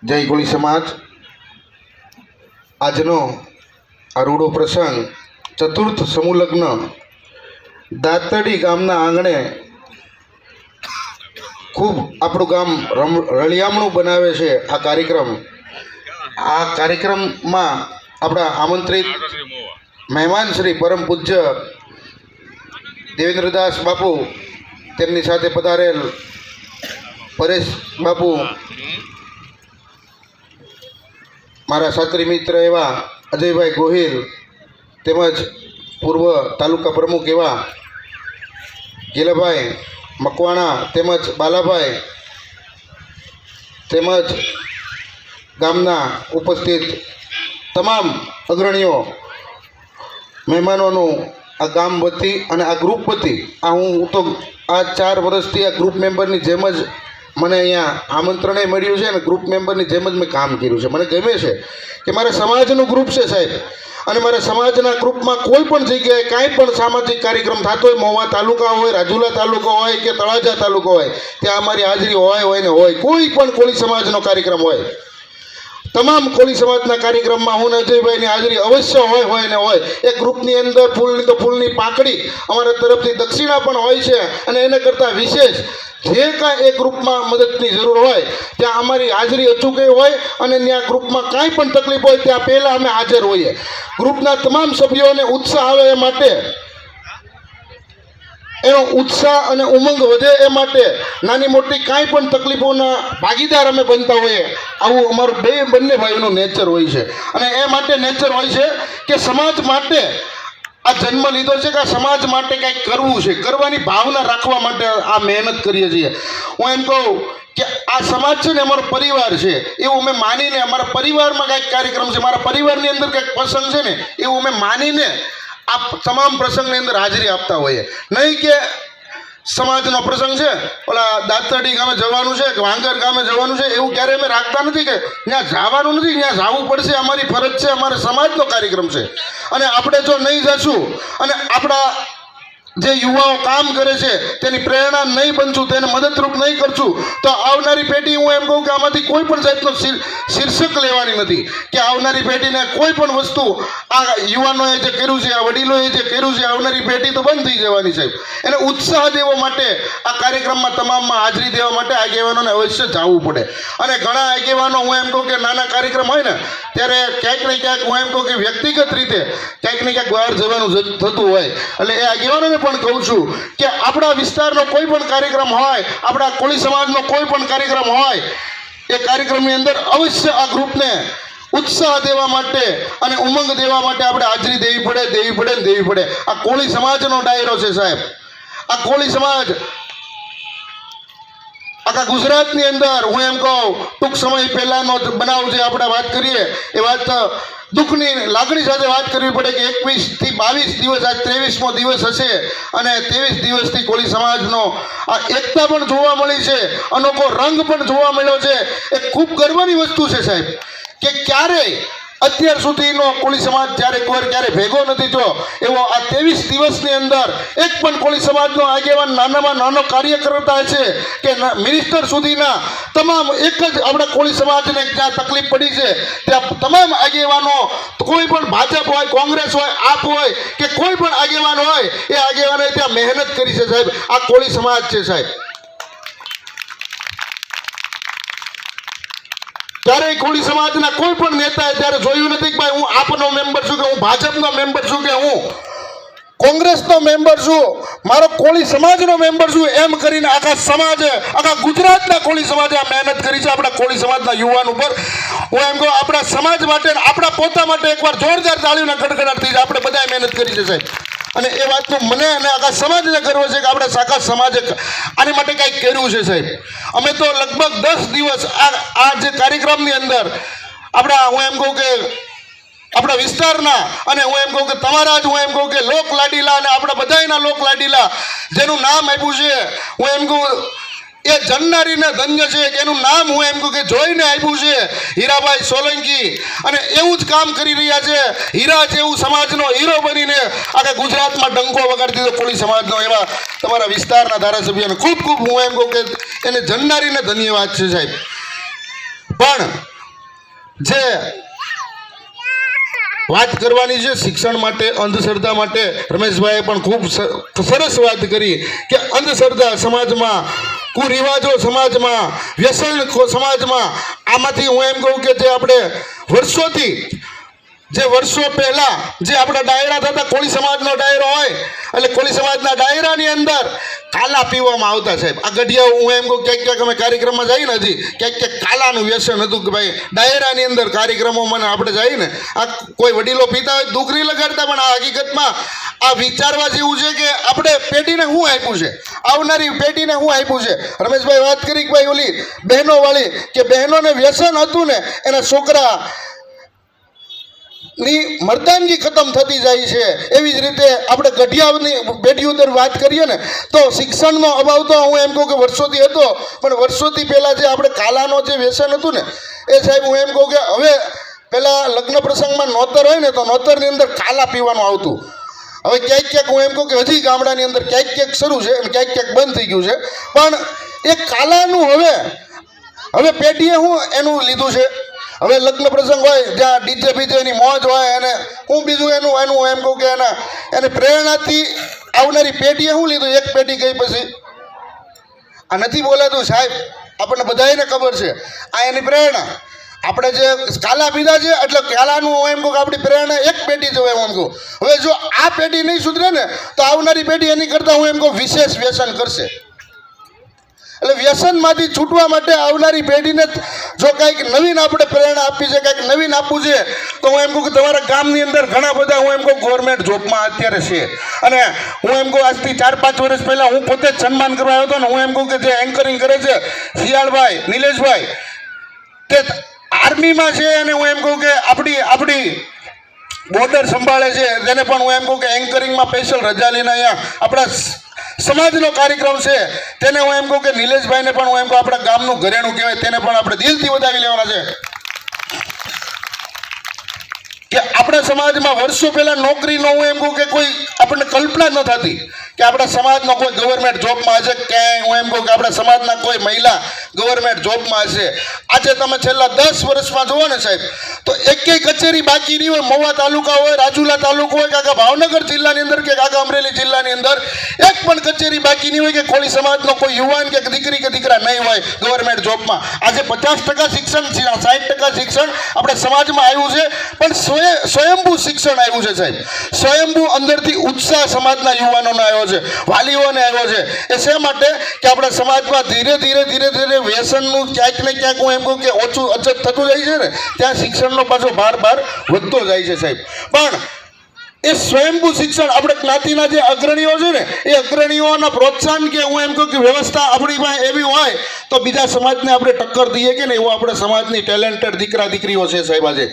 જય કોળી સમાજ. આજનો આ રૂડો પ્રસંગ ચતુર્થ સમૂહ લગ્ન દાતરડી ગામના આંગણે ખૂબ આપણું ગામ રળિયામણું બનાવે છે. આ કાર્યક્રમમાં આપણા આમંત્રિત મહેમાન શ્રી પરમ પૂજ્ય દેવેન્દ્રદાસ બાપુ, તેમની સાથે પધારેલ પરેશ બાપુ, મારા સાત્રી મિત્ર એવા અજયભાઈ ગોહિલ, તેમજ પૂર્વ તાલુકા પ્રમુખ એવા ગીલાભાઈ મકવાણા, તેમજ બાલાભાઈ, તેમજ ગામના ઉપસ્થિત તમામ અગ્રણીઓ, મહેમાનોનું આ ગામ વતી અને આ ગ્રુપ વતી હું તો આ 4 વર્ષથી આ ગ્રુપ મેમ્બરની જેમ જ મને અહીંયા આમંત્રણે મળ્યું છે અને ગ્રુપ મેમ્બરની જેમ જ મેં કામ કર્યું છે. મને ગમે છે કે મારા સમાજનું ગ્રુપ છે સાહેબ, અને મારા સમાજના ગ્રુપમાં કોઈ પણ જગ્યાએ કાંઈ પણ સામાજિક કાર્યક્રમ થતો હોય, મહુવા તાલુકા હોય, રાજુલા તાલુકો હોય કે તળાજા તાલુકો હોય, ત્યાં અમારી હાજરી હોય ને હોય. કોઈ પણ કોળી સમાજનો કાર્યક્રમ હોય, તમામ કોળી સમાજના કાર્યક્રમમાં હું અજયભાઈની હાજરી અવશ્ય હોય ને હોય. એ ગ્રુપની અંદર ફૂલની તો ફૂલની પાંખડી અમારા તરફથી દક્ષિણા પણ હોય છે, અને એને કરતાં વિશેષ જે કાંઈ એ ગ્રુપમાં મદદની જરૂર હોય ત્યાં અમારી હાજરી અચૂકે હોય, અને ત્યાં ગ્રુપમાં કાંઈ પણ તકલીફ હોય ત્યાં પહેલાં અમે હાજર હોઈએ. ગ્રુપના તમામ સભ્યોને ઉત્સાહ આવે એ માટે, એનો ઉત્સાહ અને ઉમંગ વધે એ માટે નાની મોટી કાંઈ પણ તકલીફોના ભાગીદાર અમે બનતા હોઈએ. આવું અમારું બંને ભાઈઓનું નેચર હોય છે, અને એ માટે નેચર હોય છે કે સમાજ માટે આ જન્મ લીધો છે કે આ સમાજ માટે કંઈક કરવું છે, કરવાની ભાવના રાખવા માટે આ મહેનત કરીએ છીએ. હું એમ કહું કે આ સમાજ છે ને અમારો પરિવાર છે, એવું અમે માનીને અમારા પરિવારમાં કંઈક કાર્યક્રમ છે, મારા પરિવારની અંદર કંઈક પ્રસંગ છે ને એવું અમે માનીને આ તમામ પ્રસંગની અંદર હાજરી આપતા હોઈએ. નહીં કે સમાજનો પ્રસંગ છે, ઓલા દાતરડી ગામે જવાનું છે કે વાંગર ગામે જવાનું છે, એવું ક્યારે અમે રાખતા નથી કે ત્યાં જવાનું નથી, ત્યાં જવું પડશે, અમારી ફરજ છે, અમારા સમાજનો કાર્યક્રમ છે. અને આપણે જો નહીં જશું અને આપણા જે યુવાઓ કામ કરે છે તેની પ્રેરણા નહીં બનશું, તેને મદદરૂપ નહીં કરશું, તો આવનારી પેઢી, હું એમ કહું કે આમાંથી કોઈ પણ જાતનો શીર્ષક લેવાની નથી, કે આવનારી પેઢીને કોઈ પણ વસ્તુ આ યુવાનોએ જે કર્યું છે, આ વડીલોએ જે કર્યું છે, આવનારી પેઢી તો બંધ થઈ જવાની છે. એને ઉત્સાહ દેવા માટે આ કાર્યક્રમમાં તમામમાં હાજરી દેવા માટે આગેવાનોને અવશ્ય જવું પડે. અને ઘણા આગેવાનો, હું એમ કહું કે નાના કાર્યક્રમ હોય ને ત્યારે ક્યાંક ને ક્યાંક, હું એમ કહું કે વ્યક્તિગત રીતે ક્યાંક ને ક્યાંક બહાર જવાનું થતું હોય. એટલે એ આગેવાનોને પણ કહું છું કે આપણા વિસ્તારનો કોઈ પણ કાર્યક્રમ હોય, આપણા કોળી સમાજનો કોઈ પણ કાર્યક્રમ હોય, એ કાર્યક્રમની અંદર અવશ્ય આ ગ્રુપને ઉત્સાહ દેવા માટે અને ઉમંગ દેવા માટે આપણે હાજરી દેવી પડે. આ કોળી સમાજનો ડાયરો છે સાહેબ. આ કોળી સમાજ આખા ગુજરાતની અંદર, હું એમ કહું ટૂંક સમય પહેલાનો બનાવ જે આપણે વાત કરીએ એ વાત દુઃખની લાગણી સાથે વાત કરવી પડે કે 21 થી 22 દિવસ, આજ 23મો દિવસ હશે, અને 23 દિવસથી કોળી સમાજનો આ એકતા પણ જોવા મળી છે, અનોખો રંગ પણ જોવા મળ્યો છે. એ ખૂબ ગર્વની વસ્તુ છે સાહેબ, કે ક્યારેય અત્યાર સુધીનો કોળી સમાજ ક્યારે ભેગો નથી થયો એવો આ 23 દિવસની અંદર એક પણ કોળી સમાજનો આગેવાન નાનામાં નાનો કાર્યકર્તા છે કે મિનિસ્ટર સુધીના તમામ એક જ આપણા કોળી સમાજને જ્યાં તકલીફ પડી છે ત્યાં તમામ આગેવાનો, કોઈ પણ ભાજપ હોય, કોંગ્રેસ હોય, આપ હોય કે કોઈ પણ આગેવાન હોય, એ આગેવાનોએ ત્યાં મહેનત કરી છે સાહેબ. આ કોળી સમાજ છે સાહેબ. ક્યારેય કોળી સમાજના કોઈ પણ નેતાએ ત્યારે જોયું નથી કે ભાઈ હું આપનો મેમ્બર છું, કે હું ભાજપનો મેમ્બર છું, કે હું કોંગ્રેસનો મેમ્બર છું, મારો કોળી સમાજનો મેમ્બર છું, એમ કરીને આખા સમાજે, આખા ગુજરાતના કોળી સમાજે આ મહેનત કરી છે આપણા કોળી સમાજના યુવાન ઉપર. હું એમ કહું આપણા સમાજ માટે, આપણા પોતા માટે એકવાર જોરદાર તાળીઓના ગડગડાટ થઈ જાય. આપણે બધાએ મહેનત કરી છે સાહેબ, અને એ વાતનું મને અને આખા સમાજને ગર્વ છે કે આપણા આખા સમાજે આની માટે કંઈક કર્યું છે સાહેબ. અમે તો લગભગ 10 દિવસ આ જે કાર્યક્રમની અંદર આપણા, હું એમ કહું કે આપણા વિસ્તારના, અને હું એમ કહું કે તમારા જ, હું એમ કહું કે લોક લાડીલા, અને આપણા બધાના લોક લાડીલા જેનું નામ આપ્યું છે, હું એમ કહું એ જન્નારીને ધન્ય છે, કે એનું નામ હું એમ કહું કે જોઈને આપ્યું છે હીરાભાઈ સોલંકી, અને એવું જ કામ કરી રહ્યા છે. હીરા જેવું સમાજનો હીરો બનીને આખા ગુજરાતમાં ડંકો વગાડી દીધો કોળી સમાજનો. એવા તમારા વિસ્તારના ધારાસભ્યોને ખૂબ ખૂબ હું એમ કહું કે એને જન્નારીને ધન્યવાદ છે સાહેબ. પણ જે વાત કરવાની છે શિક્ષણ માટે, અંધશ્રદ્ધા માટે, રમેશભાઈએ પણ ખૂબ સરસ વાત કરી કે અંધશ્રદ્ધા સમાજમાં, કુરિવાજો સમાજમાં, વ્યસન સમાજમાં, આમાંથી હું એમ કહું કે જે આપણે વર્ષો પહેલા જે આપણા ડાયરા થતા, કોળી સમાજનો ડાયરો હોય એટલે કોળી સમાજના ડાયરાની અંદર કાલા પીવામાં આવતા સાહેબ. આ ગઢિયા હું એમ કહું ક્યાંક અમે કાર્યક્રમમાં જઈને હજી ક્યાંક કાલાનું વ્યસન હતું કે ભાઈ ડાયરાની અંદર કાર્યક્રમોમાં આપણે જઈને આ કોઈ વડીલો પીતા હોય દુકરી લગાડતા, પણ આ હકીકતમાં આ વિચારવા જેવું છે કે આપણે પેઢીને શું આપ્યું છે, આવનારી પેઢીને શું આપ્યું છે. રમેશભાઈ વાત કરી કે ભાઈ ઓલી બહેનોવાળી કે બહેનોને વ્યસન હતું ને એના છોકરા ની મર્દાનગી ખતમ થતી જાય છે. એવી જ રીતે આપણે ગઢિયાની પેઢીઓ દર વાત કરીએ ને તો શિક્ષણનો અભાવ તો હું એમ કહું કે વર્ષોથી હતો, પણ વર્ષોથી પહેલાં જે આપણે કાલાનો જે વ્યસન હતું ને એ સાહેબ હું એમ કહું કે હવે પહેલાં લગ્ન પ્રસંગમાં નોતર હોય ને તો નોતરની અંદર કાલા પીવાનું આવતું. હવે ક્યાંક હું એમ કહું કે હજી ગામડાની અંદર ક્યાંક શરૂ છે અને ક્યાંક બંધ થઈ ગયું છે, પણ એ કાલાનું હવે પેઢીએ હું એનું લીધું છે. હવે લગ્ન પ્રસંગ હોય જ્યાં ડીજે બીજેની મોજ હોય અને હું બીજું એનું એમ કહું કે એની પ્રેરણાથી આવનારી પેઢીએ શું લીધું, એક પેઢી ગઈ પછી આ નથી બોલાતું સાહેબ, આપણને બધાને ખબર છે આ એની પ્રેરણા. આપણે જે કાલા પીધા છે એટલે કાલાનું હું એમ કહું કે આપણી પ્રેરણા એક પેઢી જો એમ કહું. હવે જો આ પેઢી નહીં સુધરે ને તો આવનારી પેઢી એની કરતાં હું એમ કહું વિશેષ વ્યસન કરશે. એટલે વ્યસનમાંથી છૂટવા માટે આવનારી પેઢીને જો કંઈક નવીન આપણે પ્રેરણા આપવી છે, કંઈક નવીન આપવું છે, તો હું એમ કહું કે તમારા ગામની અંદર ઘણા બધા હું એમ કહું ગવર્મેન્ટ જોબમાં અત્યારે છે. અને હું એમ કહું આજથી 4-5 વર્ષ પહેલાં હું પોતે જ સન્માન કરવા આવ્યો હતો ને હું એમ કહું કે જે એન્કરિંગ કરે છે શિયાળભાઈ, નિલેશભાઈ, તે આર્મીમાં છે અને હું એમ કહું કે આપણી બોર્ડર સંભાળે છે, તેને પણ હું એમ કહું કે એન્કરિંગમાં સ્પેશિયલ રજા લઈને અહીંયા આપણા સમાજનો કાર્યક્રમ છે તેને હું એમ કહું કે નિલેશભાઈને પણ હું એમ કહું આપણા ગામનું ઘરેણું કહેવાય તેને પણ આપણે દિલથી વધાવી લેવાના છે કે આપણા સમાજમાં વર્ષો પહેલા નોકરીનો હું એમ કહું કે કોઈ આપણને કલ્પના જ ન થતી કે આપણા સમાજનો કોઈ ગવર્મેન્ટ જોબમાં હશે, ક્યાંય હું એમ કહું કે આપણા સમાજના કોઈ મહિલા ગવર્મેન્ટ જોબમાં હશે. આજે તમે છેલ્લા 10 વર્ષમાં જુઓ ને સાહેબ તો એકેય કચેરી બાકી નહીં હોય. મહુવા તાલુકા હોય, રાજુલા તાલુકો હોય, કાકા ભાવનગર જિલ્લાની અંદર કે કાકા અમરેલી જિલ્લાની અંદર એક પણ કચેરી બાકી નહીં હોય કે કોળી સમાજનો કોઈ યુવાન કે દીકરી કે દીકરા નહીં હોય ગવર્મેન્ટ જોબમાં. આજે 50% શિક્ષણ, 60% શિક્ષણ આપણા સમાજમાં આવ્યું છે, પણ સ્વયંભૂ શિક્ષણ આવ્યું છે સાહેબ. સ્વયંભૂ અંદરથી ઉત્સાહ સમાજના યુવાનોને આવ્યો છે, વાલીઓને આવ્યો છે. એ શા માટે કે આપણા સમાજમાં ધીરે ધીરે વ્યસનનું ક્યાંક ને ક્યાંક હું એમ કહું કે ઓછું અછત થતું જાય છે ને ત્યાં શિક્ષણનો પાછો ભાર વધતો જાય છે સાહેબ. પણ એ સ્વયંભૂ શિક્ષણ આપણે જ્ઞાતિના જે અગ્રણીઓ છે ને એ અગ્રણીઓના પ્રોત્સાહન કે હું એમ કહું કે વ્યવસ્થા આપણી પાસે એવી હોય તો બીજા સમાજને આપણે ટક્કર દઈએ કે ને એવું આપણે સમાજની ટેલેન્ટેડ દીકરા દીકરીઓ છે સાહેબ. આજે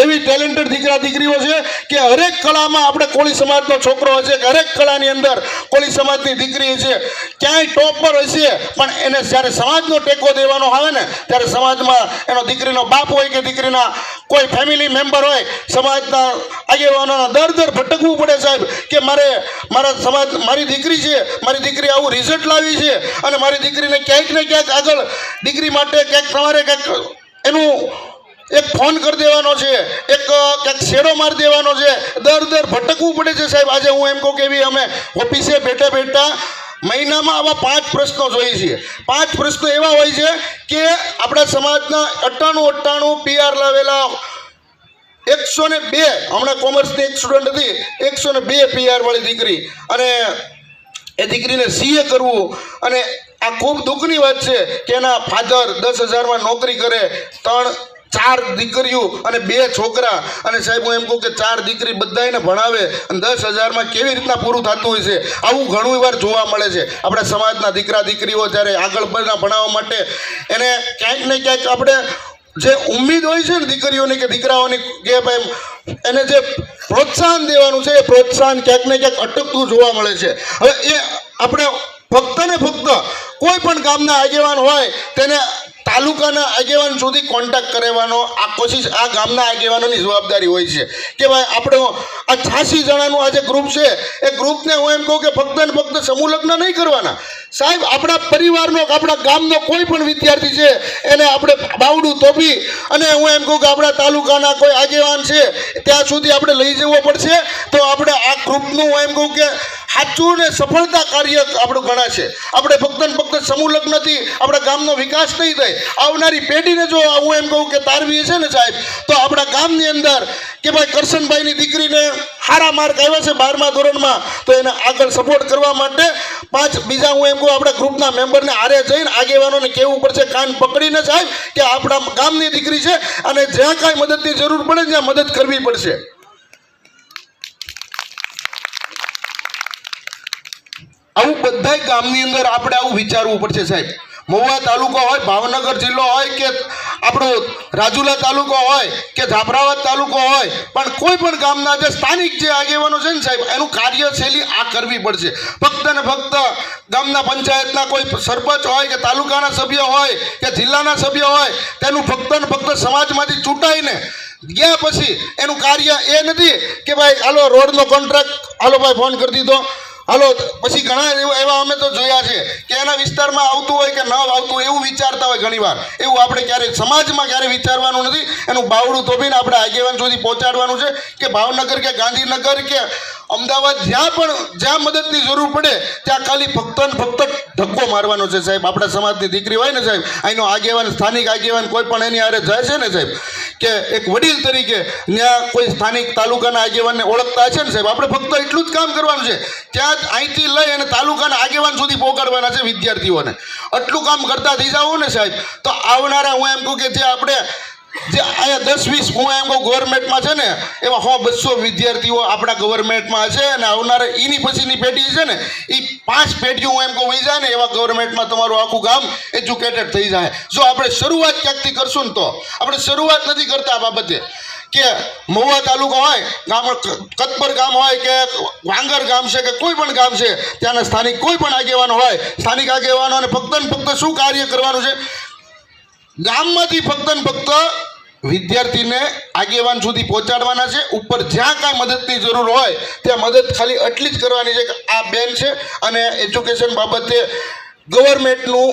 એવી ટેલેન્ટેડ દીકરા દીકરીઓ છે કે હરેક કળામાં આપણે કોળી સમાજનો છોકરો હશે કે હરેક કળાની અંદર કોળી સમાજની દીકરી છે, ક્યાંય ટોપ પર હશે, પણ એને જ્યારે સમાજનો ટેકો દેવાનો આવે ને ત્યારે સમાજમાં એનો દીકરીનો બાપ હોય કે દીકરીના કોઈ ફેમિલી મેમ્બર હોય, સમાજના આગેવાનોના દર ભટકવું પડે સાહેબ કે મારા સમાજ, મારી દીકરી છે, મારી દીકરી આવું રિઝલ્ટ લાવી છે અને મારી દીકરીને ક્યાંક ને ક્યાંક આગળ દીકરી માટે ક્યાંક તમારે ક્યાંક એનું એક ફોન કરી દેવાનો છે, એક ક્યાંક શેડો મારી દેવાનો છે, દર ભટકવું પડે છે સાહેબ. આજે હું એમ કહું કે એવી અમે ઓફિસે બેઠા મહિનામાં આવા 5 પ્રશ્નો જોઈએ છીએ. 5 પ્રશ્નો એવા હોય છે કે આપણા સમાજના 98 PR લાવેલા 102, હમણાં કોમર્સની એક સ્ટુડન્ટ હતી 102 PR વાળી દીકરી, અને એ દીકરીને CA કરવું, અને આ ખૂબ દુઃખની વાત છે કે એના ફાધર 10,000માં નોકરી કરે, 4 દીકરીઓ અને 2 છોકરા, અને સાહેબ હું એમ કહું કે 4 દીકરી બધાને ભણાવે અને 10,000માં કેવી રીતના પૂરું થતું હોય છે. આવું ઘણી વાર જોવા મળે છે. આપણા સમાજના દીકરા દીકરીઓ જ્યારે આગળ ભણાવવા માટે એને ક્યાંક ને ક્યાંક આપણે જે ઉમ્મીદ હોય છે ને દીકરીઓની કે દીકરાઓની કે ભાઈ એને જે પ્રોત્સાહન દેવાનું છે એ પ્રોત્સાહન ક્યાંક ને ક્યાંક અટકતું જોવા મળે છે. હવે એ આપણે ફક્ત ને ફક્ત કોઈ પણ ગામના આગેવાન હોય તેને તાલુકાના આગેવાન સુધી કોન્ટેક્ટ કરવાનો આ કોશિશ આ ગામના આગેવાનોની જવાબદારી હોય છે કે ભાઈ આપણો આ 86 જણાનું આ જે ગ્રુપ છે એ ગ્રુપને હું એમ કહું કે ફક્ત ને ફક્ત સમૂહ લગ્ન નહીં કરવાના, સાહેબ આપણા પરિવારનો આપણા ગામનો કોઈ પણ વિદ્યાર્થી છે એને આપણે બાવડું થોપી અને હું એમ કહું કે આપણા તાલુકાના કોઈ આગેવાન છે ત્યાં સુધી આપણે લઈ જવો પડશે તો આપણે આ ગ્રુપનું હું એમ કહું કે સાચું ને સફળતા કાર્ય આપણું ગણાશે. આપણે ફક્ત ને ફક્ત સમૂહ લગ્નથી આપણા ગામનો વિકાસ નહીં થાય. આવનારી પેઢીને જો હું એમ કહું કે તારવી છે ને સાહેબ તો આપણા ગામની અંદર કે ભાઈ કરશનભાઈની દીકરીને સારા માર્ક આવ્યા છે 12મા ધોરણમાં તો એને આગળ સપોર્ટ કરવા માટે 5 બીજા હું એમ કહું આપણા ગ્રુપના મેમ્બરને હારે જઈને આગેવાનોને કહેવું પડશે કાન પકડીને સાહેબ કે આપણા ગામની દીકરી છે અને જ્યાં કાંઈ મદદની જરૂર પડે ત્યાં મદદ કરવી પડશે. આવું બધા ગામની અંદર આપણે આવું વિચારવું પડશે સાહેબ. મહુવા તાલુકો હોય, ભાવનગર જિલ્લો હોય કે આપણો રાજુલા તાલુકો હોય કે જાફરાબાદ તાલુકો હોય, પણ કોઈ પણ ગામના જે સ્થાનિક જે આગેવાનો છે ને સાહેબ એનું કાર્યશૈલી આ કરવી પડશે. ફક્ત ને ફક્ત ગામના પંચાયતના કોઈ સરપંચ હોય કે તાલુકાના સભ્ય હોય કે જિલ્લાના સભ્ય હોય તેનું ફક્ત ને ફક્ત સમાજમાંથી ચૂંટાઈને ગયા પછી એનું કાર્ય એ નથી કે ભાઈ હાલો રોડનો કોન્ટ્રાક્ટ હાલો ભાઈ ફોન કરી દીધો હાલો. પછી ઘણા એવા અમે તો જોયા છે કે એના વિસ્તારમાં આવતું હોય કે ન આવતું એવું વિચારતા હોય ઘણીવાર. એવું આપણે ક્યારે સમાજમાં ક્યારે વિચારવાનું નથી. એનું બાવડું થોભીને આપણે આગેવાન સુધી પહોંચાડવાનું છે કે ભાવનગર કે ગાંધીનગર કે અમદાવાદ જ્યાં મદદની જરૂર પડે ત્યાં ખાલી ફક્ત ને ફક્ત ધક્કો મારવાનો છે સાહેબ. આપણા સમાજની દીકરી હોય ને સાહેબ, અહીંનો આગેવાન સ્થાનિક આગેવાન કોઈ પણ એની હારે જાય છે ને સાહેબ કે એક વડીલ તરીકે ત્યાં કોઈ સ્થાનિક તાલુકાના આગેવાનને ઓળખતા છે ને સાહેબ, આપણે ફક્ત એટલું જ કામ કરવાનું છે. ત્યાં અહીંથી લઈ અને તાલુકાના આગેવાન સુધી પહોંચાડવાના છે વિદ્યાર્થીઓને. આટલું કામ કરતા થઈ જાવ ને સાહેબ તો આવનારા હું એમ કહું કે જે આપણે જે અહીંયા 10-20 હું એમ કહું ગવર્મેન્ટમાં છે ને એવા 100-200 વિદ્યાર્થીઓ આપણા ગવર્મેન્ટમાં છે અને આવનારા એની પછીની પેઢી છે ને એ 5 પેઢીઓ હું એમ કહું વહી જાય ને એવા ગવર્મેન્ટમાં તમારું આખું ગામ એજ્યુકેટેડ થઈ જાય. જો આપણે શરૂઆત ક્યાંકથી કરશું ને તો આપણે શરૂઆત નથી કરતા આ બાબતે કે મહુવા તાલુકો હોય, ગામ કતપર ગામ હોય કે વાંગર ગામ છે કે કોઈ પણ ગામ છે ત્યાંના સ્થાનિક કોઈ પણ આગેવાનો હોય, સ્થાનિક આગેવાનોને ફક્ત ને ફક્ત શું કાર્ય કરવાનું છે ગામમાંથી ફક્ત ને ફક્ત વિદ્યાર્થીને આગેવાન સુધી પહોંચાડવાના છે. ઉપર જ્યાં કાંઈ મદદની જરૂર હોય ત્યાં મદદ ખાલી એટલી જ કરવાની છે કે આ બેન છે અને એજ્યુકેશન બાબતે ગવર્મેન્ટનું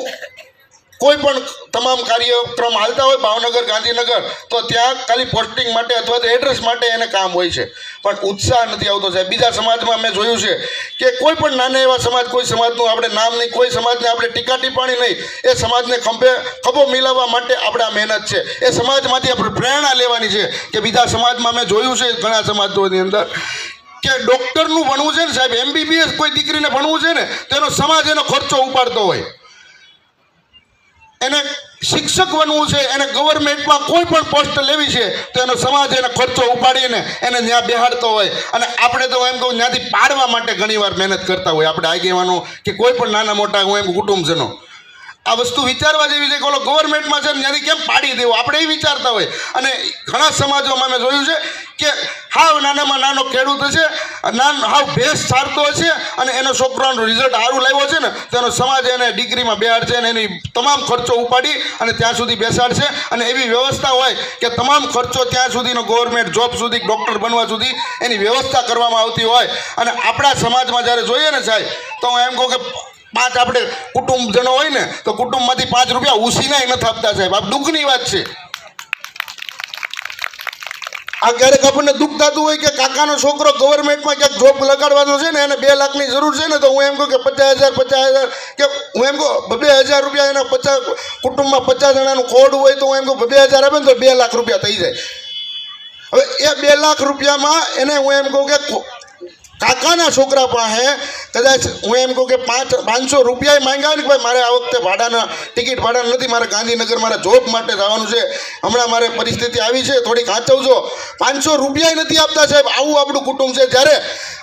કોઈ પણ તમામ કાર્યક્રમ હાલતા હોય ભાવનગર ગાંધીનગર તો ત્યાં ખાલી પોસ્ટિંગ માટે અથવા તો એડ્રેસ માટે એને કામ હોય છે, પણ ઉત્સાહ નથી આવતો સાહેબ. બીજા સમાજમાં મેં જોયું છે કે કોઈ પણ નાના એવા સમાજ, કોઈ સમાજનું આપણે નામ નહીં, કોઈ સમાજને આપણે ટીકા ટિપ્પણી નહીં, એ સમાજને ખભો મિલાવવા માટે આપણે આ મહેનત છે. એ સમાજમાંથી આપણે પ્રેરણા લેવાની છે કે બીજા સમાજમાં મેં જોયું છે ઘણા સમાજોની અંદર કે ડૉક્ટરનું ભણવું છે ને સાહેબ, MBBS કોઈ દીકરીને ભણવું છે ને તેનો સમાજ એનો ખર્ચો ઉપાડતો હોય. એને શિક્ષક બનવું છે, એને ગવર્મેન્ટમાં કોઈ પણ પોસ્ટ લેવી છે તો એનો સમાજ એને ખર્ચો ઉપાડીને એને ત્યાં બેહાડતો હોય અને આપણે તો એમ કહું ત્યાંથી પાડવા માટે ઘણીવાર મહેનત કરતા હોય આપણે આગેવાનો કે કોઈ પણ નાના મોટા હું એમ કુટુંબજનો. આ વસ્તુ વિચારવા જેવી છે કે ઓલો ગવર્મેન્ટમાં છે ને ત્યાંથી કેમ પાડી દેવું આપણે એ વિચારતા હોય. અને ઘણા સમાજોમાં મેં જોયું છે કે હાવ નાનામાં નાનો ખેડૂત છે, હાવ ભેંસ સારતો છે અને એનો છોકરાનું રિઝલ્ટ સારું લાવ્યો છે ને તેનો સમાજ એને ડિગ્રીમાં બેહાડશે અને એની તમામ ખર્ચો ઉપાડી અને ત્યાં સુધી બેસાડશે અને એવી વ્યવસ્થા હોય કે તમામ ખર્ચો ત્યાં સુધીનો ગવર્મેન્ટ જોબ સુધી ડૉક્ટર બનવા સુધી એની વ્યવસ્થા કરવામાં આવતી હોય. અને આપણા સમાજમાં જ્યારે જોઈએ ને સાહેબ તો હું એમ કહું કે 5 આપણે કુટુંબજનો હોય ને તો કુટુંબમાંથી 5 રૂપિયા ઉછીનાય નથી આપતા સાહેબ. આ દુઃખની વાત છે. આ ક્યારેક આપણને દુઃખ થતું હોય કે કાકાનો છોકરો ગવર્મેન્ટમાં ક્યાંક જોબ લગાડવાનો છે ને એને 2 લાખની જરૂર છે ને તો હું એમ કહું કે 50,000 કે હું એમ કહું 2,000 રૂપિયા એના 50 કુટુંબમાં 50 જણાનું કોડ હોય તો હું એમ કહું 2,000 આપે ને તો 2 લાખ રૂપિયા થઈ જાય. હવે એ 2 લાખ રૂપિયામાં એને હું એમ કહું કે કાકાના છોકરા પાસે કદાચ હું એમ કહું કે 500 રૂપિયા માંગ્યા ને કે ભાઈ મારે આ વખતે ટિકિટ ભાડાના નથી, મારે ગાંધીનગર મારે જોબ માટે જવાનું છે, હમણાં મારે પરિસ્થિતિ આવી છે થોડીક સાચવજો, 500 રૂપિયા નથી આપતા સાહેબ. આવું આપણું કુટુંબ છે. જ્યારે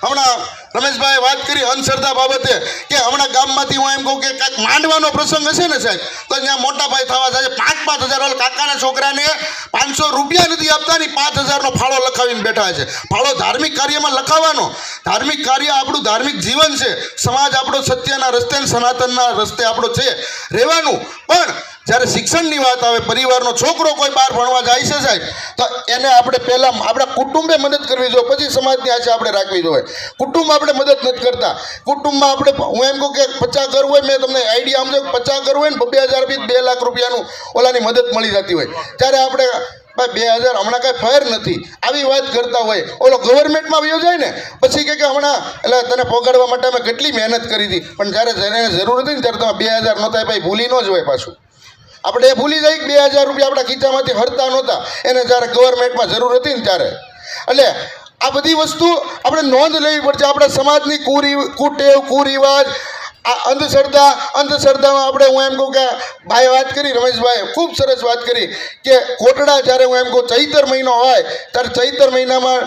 હમણાં રમેશભાઈએ વાત કરી અંધશ્રદ્ધા બાબતે કે હમણાં ગામમાંથી હું એમ કહું કે કાંઈક માંડવાનો પ્રસંગ હશે ને સાહેબ તો ત્યાં મોટા ભાઈ થવા જાય 5,000 કાકાના છોકરાને 500 રૂપિયા નથી આપતા ને 5,000નો ફાળો લખાવીને બેઠા છે. ફાળો ધાર્મિક કાર્યમાં લખાવાનો. ધાર્મિક કાર્ય આપણું ધાર્મિક જીવન છે. સમાજ આપણો સત્યના રસ્તે સનાતનના રસ્તે આપણો છે રહેવાનું, પણ જ્યારે શિક્ષણની વાત આવે, પરિવારનો છોકરો કોઈ બહાર ભણવા જાય છે સાહેબ, તો એને આપણે પહેલાં આપણા કુટુંબે મદદ કરવી જોઈએ, પછી સમાજની આશા આપણે રાખવી જોઈએ. કુટુંબ આપણે મદદ નથી કરતા. કુટુંબમાં આપણે, હું એમ કહું કે 50 ઘર હોય, મેં તમને આઈડિયા સમજો, 50 ઘર હોય ને 2,000 બી 2 લાખ રૂપિયાનું ઓલાની મદદ મળી જતી હોય, ત્યારે આપણે ભાઈ 2,000 હમણાં કાંઈ ફેર નથી આવી વાત કરતા હોય. ઓલો ગવર્મેન્ટમાં વયો જાય ને પછી કે હમણાં એટલે તને પગાડવા માટે અમે કેટલી મહેનત કરી હતી, પણ જ્યારે જેને જરૂર હતી ને ત્યારે તમે 2,000 નહોતા, ભાઈ ભૂલી ન જ હોય. પાછું આપણે એ ભૂલી જાય કે 2,000 રૂપિયા આપણા ખીચામાંથી હરતા નહોતા, એને જ્યારે ગવર્મેન્ટમાં જરૂર હતી ને ત્યારે. એટલે આ બધી વસ્તુ આપણે નોંધ લેવી પડશે. આપણા સમાજની કુટેવ, કુરિવાજ, આ અંધશ્રદ્ધામાં આપણે, હું એમ કહું કે ભાઈ વાત કરી, રમેશભાઈ ખૂબ સરસ વાત કરી કે કોટડા જ્યારે હું એમ કહું ચૈતર મહિનો હોય ત્યારે ચૈતર મહિનામાં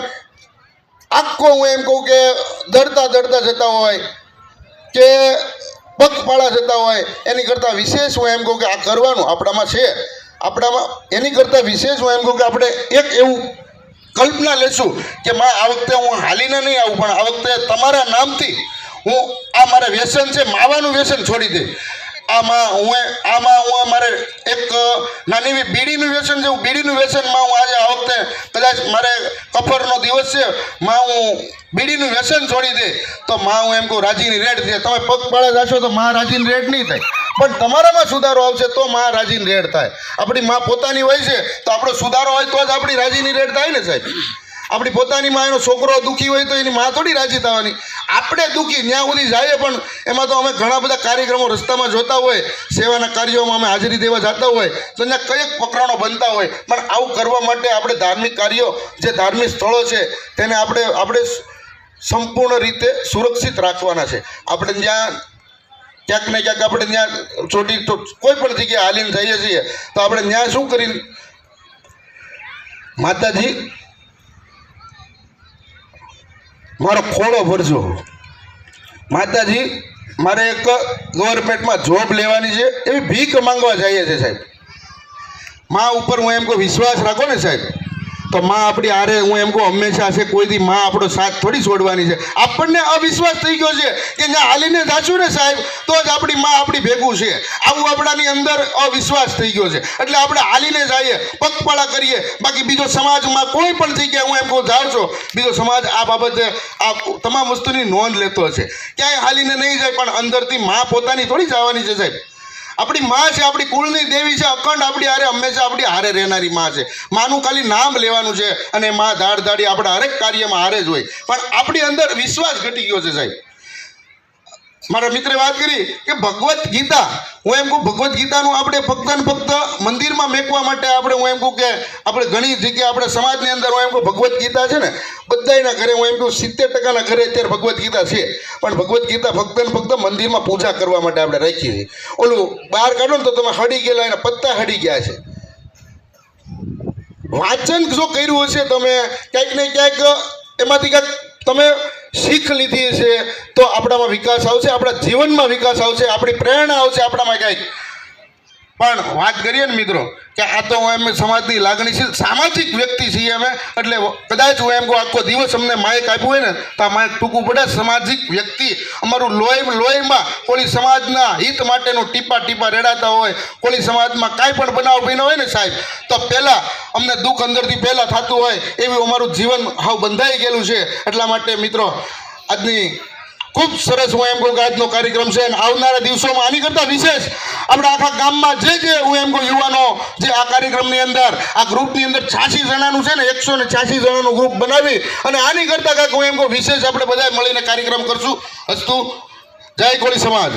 આખો હું એમ કહું કે દરતા જતા હોય કે પગપાળા જતા હોય, એની કરતાં વિશેષ હું એમ કહું કે આ કરવાનું આપણામાં છે. આપણામાં એની કરતાં વિશેષ હું એમ કહું કે આપણે એક એવું કલ્પના લેશું કે માં આ વખતે હું હાલીને નહીં આવું, પણ આ વખતે તમારા નામથી હું આ મારે વ્યસન છે, માવાનું વ્યસન છોડી દે. આમાં હું મારે એક નાની એવી બીડીનું વ્યસન છે, હું બીડીનું વ્યસનમાં હું આજે આ વખતે કદાચ મારે કફરનો દિવસ છે, માં હું બીડીનું વ્યસન છોડી દે તો માં હું એમ કહું રાજીની રેડ થાય. તમે પગપાળા જશો તો માં રાજીની રેડ નહીં થાય, પણ તમારામાં સુધારો આવશે તો માં રાજીની રેડ થાય. આપણી માં પોતાની હોય છે તો આપણો સુધારો હોય તો જ આપણી રાજીની રેડ થાય ને સાહેબ. આપણી પોતાની માં, એનો છોકરો દુઃખી હોય તો એની માં થોડી રાજી થવાની. આપણે દુઃખી ત્યાં સુધી જાય, પણ એમાં તો અમે ઘણા બધા કાર્યક્રમો રસ્તામાં જોતા હોય, સેવાના કાર્યોમાં અમે હાજરી દેવા જતા હોય તો ત્યાં કંઈક પ્રકરણો બનતા હોય. પણ આવું કરવા માટે આપણે ધાર્મિક કાર્યો, જે ધાર્મિક સ્થળો છે તેને આપણે સંપૂર્ણ રીતે સુરક્ષિત રાખવાના છે. આપણે ત્યાં ક્યાંક ને ક્યાંક આપણે ત્યાં કોઈ પણ જગ્યાએ હાલીને જઈએ છીએ તો આપણે ત્યાં શું કરીને, માતાજી મારો ખોળો ભરજો, માતાજી મારે એક ગવર્મેન્ટમાં જોબ લેવાની છે, એવી ભીખ માંગવા જઈએ છે સાહેબ. માં ઉપર હું એમ કહું વિશ્વાસ રાખો ને સાહેબ, તો માં આપણી હારે હું એમ કહું હંમેશા છે. કોઈ દી માં આપણો સાથ થોડી છોડવાની છે. આપણને અવિશ્વાસ થઈ ગયો છે કે જ્યાં હાલીને જાશું ને સાહેબ તો જ આપણી માં આપણી ભેગું છે, આવું આપણાની અંદર અવિશ્વાસ થઈ ગયો છે. એટલે આપણે હાલીને જઈએ, પગપાળા કરીએ. બાકી બીજો સમાજમાં કોઈ પણ જગ્યાએ હું એમ કહું જાણશો, બીજો સમાજ આ બાબતે આ તમામ વસ્તુની નોંધ લેતો હશે. ક્યાંય હાલીને નહીં જાય, પણ અંદરથી માં પોતાની થોડી જવાની છે સાહેબ. આપણી માં છે, આપણી કુળની દેવી છે, અખંડ આપણી હારે હંમેશા આપણી હારે રહેનારી માં છે. માનું ખાલી નામ લેવાનું છે અને માં દાડી આપણા હરેક કાર્યમાં હારે જ હોય, પણ આપણી અંદર વિશ્વાસ ઘટી ગયો છે સાહેબ. મારા મિત્રે વાત કરી કે ભગવદ્ ગીતા, હું એમ કહું ભગવદ્ ગીતાનું આપણે ફક્ત ને ફક્ત મંદિરમાં મેકવા માટે આપણે, હું એમ કહું કે આપણે ઘણી જગ્યાએ આપણે સમાજની અંદર હું એમ કહું ભગવદ્ ગીતા છે ને બધાના ઘરે, હું એમ કહું 70% ઘરે અત્યારે ભગવદ્ ગીતા છે, પણ ભગવદ્ ગીતા ફક્ત ને ફક્ત મંદિરમાં પૂજા કરવા માટે આપણે રાખીએ છીએ. ઓલું બહાર કાઢો ને તો તમે હડી ગયેલા, એના પત્તા હડી ગયા છે. વાંચન જો કર્યું હશે તમે ક્યાંક ને ક્યાંક, એમાંથી ક્યાંક તમે શીખ લીધી છે તો આપણામાં વિકાસ આવશે, આપણા જીવનમાં વિકાસ આવશે, આપણી પ્રેરણા આવશે આપણામાં ક્યાંક. પણ વાત કરીએ ને મિત્રો કે આ તો હું એમ સમાજની લાગણીશીલ સામાજિક વ્યક્તિ છીએ અમે, એટલે કદાચ હું એમ કહું આખો દિવસ અમને માઇક આપ્યું હોય ને તો આ માઇક ટૂંકું પડે. સામાજિક વ્યક્તિ અમારું લોહીમાં કોળી સમાજના હિત માટેનું ટીપા રેડાતા હોય, કોળી સમાજમાં કાંઈ પણ બનાવ બન્યો હોય ને સાહેબ તો પહેલાં અમને દુઃખ અંદરથી પહેલાં થતું હોય એવું અમારું જીવન હાવ બંધાઈ ગયેલું છે. એટલા માટે મિત્રો આજની ખૂબ સરસ હું એમ કહું કે આજનો કાર્યક્રમ છે, અને આવનારા દિવસોમાં આની કરતાં વિશેષ આપણા આખા ગામમાં જે હું એમ કહું યુવાનો જે આ કાર્યક્રમની અંદર આ ગ્રુપની અંદર 86 જણાનું છે ને, 186 જણાનું ગ્રુપ બનાવી અને આની કરતાં કાંઈક હું એમ કહું વિશેષ આપણે બધા મળીને કાર્યક્રમ કરશું. અસ્તુ. જય કોળી સમાજ.